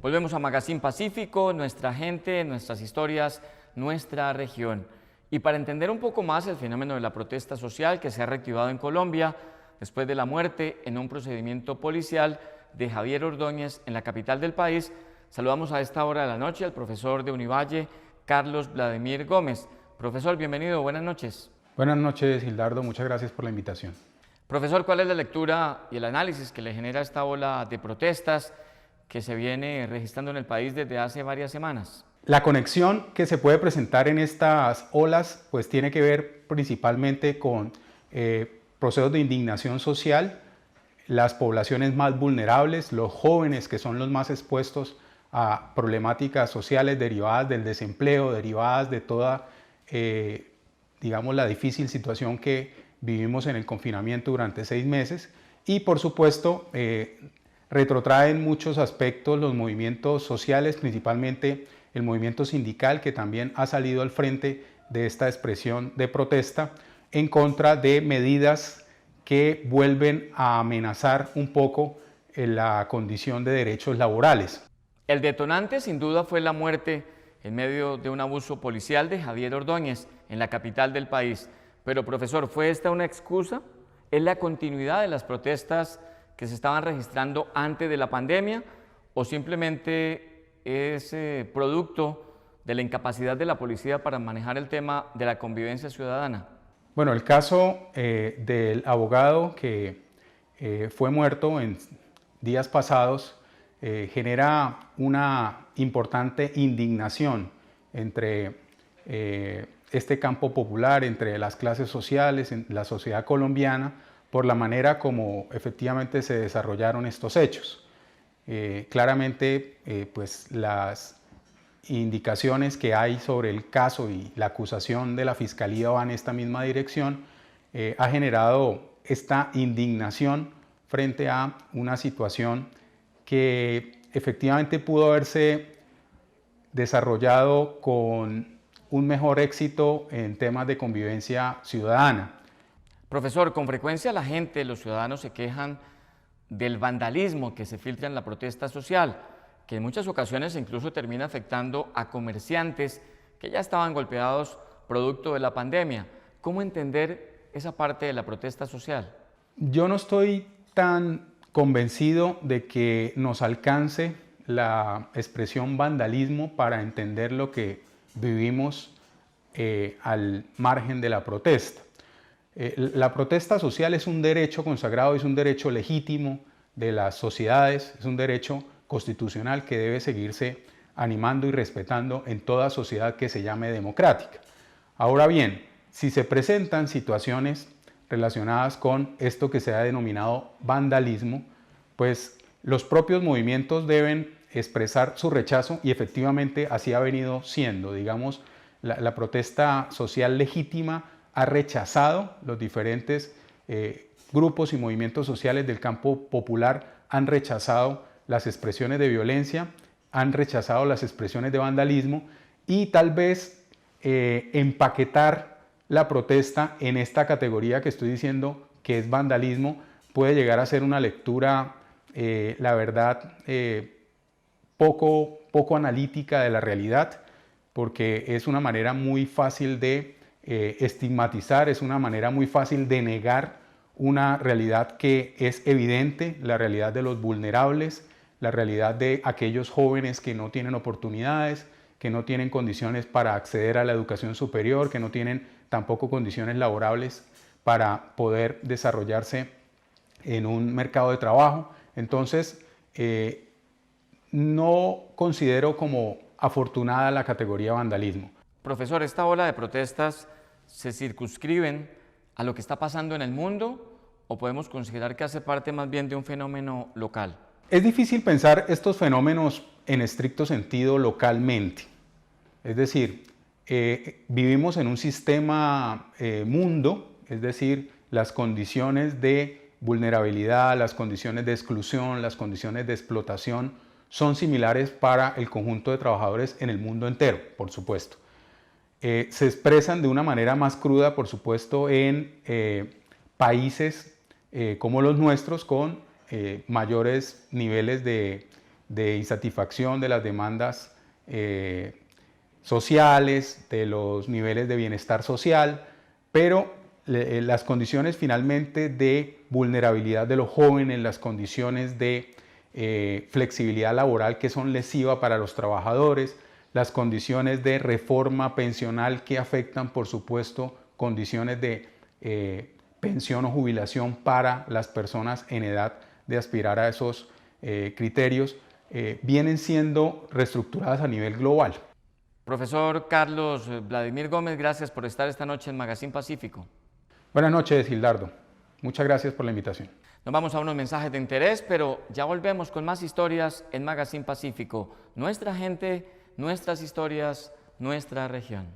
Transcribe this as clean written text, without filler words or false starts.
Volvemos a Magazine Pacífico, nuestra gente, nuestras historias, nuestra región. Y para entender un poco más el fenómeno de la protesta social que se ha reactivado en Colombia después de la muerte en un procedimiento policial de Javier Ordóñez en la capital del país, saludamos a esta hora de la noche al profesor de Univalle, Carlos Vladimir Gómez. Profesor, bienvenido, buenas noches. Buenas noches, Gildardo, muchas gracias por la invitación. Profesor, ¿cuál es la lectura y el análisis que le genera esta ola de protestas que se viene registrando en el país desde hace varias semanas? La conexión que se puede presentar en estas olas pues tiene que ver principalmente con procesos de indignación social, las poblaciones más vulnerables, los jóvenes que son los más expuestos a problemáticas sociales derivadas del desempleo, derivadas de toda, digamos, la difícil situación que vivimos en el confinamiento durante 6 meses y por supuesto retrotraen muchos aspectos los movimientos sociales, principalmente el movimiento sindical que también ha salido al frente de esta expresión de protesta en contra de medidas que vuelven a amenazar un poco la condición de derechos laborales. El detonante sin duda fue la muerte en medio de un abuso policial de Javier Ordóñez en la capital del país. Pero profesor, ¿fue esta una excusa? ¿Es la continuidad de las protestas que se estaban registrando antes de la pandemia o simplemente es producto de la incapacidad de la policía para manejar el tema de la convivencia ciudadana? Bueno, el caso del abogado que fue muerto en días pasados genera una importante indignación entre este campo popular, entre las clases sociales, en la sociedad colombiana, por la manera como efectivamente se desarrollaron estos hechos. Claramente, pues las indicaciones que hay sobre el caso y la acusación de la Fiscalía van en esta misma dirección, ha generado esta indignación frente a una situación que efectivamente pudo haberse desarrollado con un mejor éxito en temas de convivencia ciudadana. Profesor, con frecuencia la gente, los ciudadanos se quejan del vandalismo que se filtra en la protesta social, que en muchas ocasiones incluso termina afectando a comerciantes que ya estaban golpeados producto de la pandemia. ¿Cómo entender esa parte de la protesta social? Yo no estoy tan convencido de que nos alcance la expresión vandalismo para entender lo que vivimos al margen de la protesta. La protesta social es un derecho consagrado, es un derecho legítimo de las sociedades, es un derecho constitucional que debe seguirse animando y respetando en toda sociedad que se llame democrática. Ahora bien, si se presentan situaciones relacionadas con esto que se ha denominado vandalismo, pues los propios movimientos deben expresar su rechazo y efectivamente así ha venido siendo. Digamos, la protesta social legítima ha rechazado los diferentes grupos y movimientos sociales del campo popular, han rechazado las expresiones de violencia, han rechazado las expresiones de vandalismo y tal vez empaquetar la protesta en esta categoría que estoy diciendo que es vandalismo puede llegar a ser una lectura, la verdad, poco analítica de la realidad, porque es una manera muy fácil de estigmatizar, es una manera muy fácil de negar una realidad que es evidente, la realidad de los vulnerables, la realidad de aquellos jóvenes que no tienen oportunidades, que no tienen condiciones para acceder a la educación superior, que no tienen tampoco condiciones laborables para poder desarrollarse en un mercado de trabajo. Entonces, no considero como afortunada la categoría vandalismo. Profesor, ¿esta ola de protestas se circunscriben a lo que está pasando en el mundo o podemos considerar que hace parte más bien de un fenómeno local? Es difícil pensar estos fenómenos en estricto sentido localmente. Es decir, vivimos en un sistema mundo, es decir, las condiciones de vulnerabilidad, las condiciones de exclusión, las condiciones de explotación son similares para el conjunto de trabajadores en el mundo entero, por supuesto. Se expresan de una manera más cruda, por supuesto, en países como los nuestros con mayores niveles de de insatisfacción de las demandas sociales, de los niveles de bienestar social, pero las condiciones finalmente de vulnerabilidad de los jóvenes, las condiciones de flexibilidad laboral que son lesivas para los trabajadores, las condiciones de reforma pensional que afectan, por supuesto, condiciones de pensión o jubilación para las personas en edad de aspirar a esos criterios, vienen siendo reestructuradas a nivel global. Profesor Carlos Vladimir Gómez, gracias por estar esta noche en Magazine Pacífico. Buenas noches, Gildardo. Muchas gracias por la invitación. Nos vamos a unos mensajes de interés, pero ya volvemos con más historias en Magazine Pacífico. Nuestra gente, nuestras historias, nuestra región.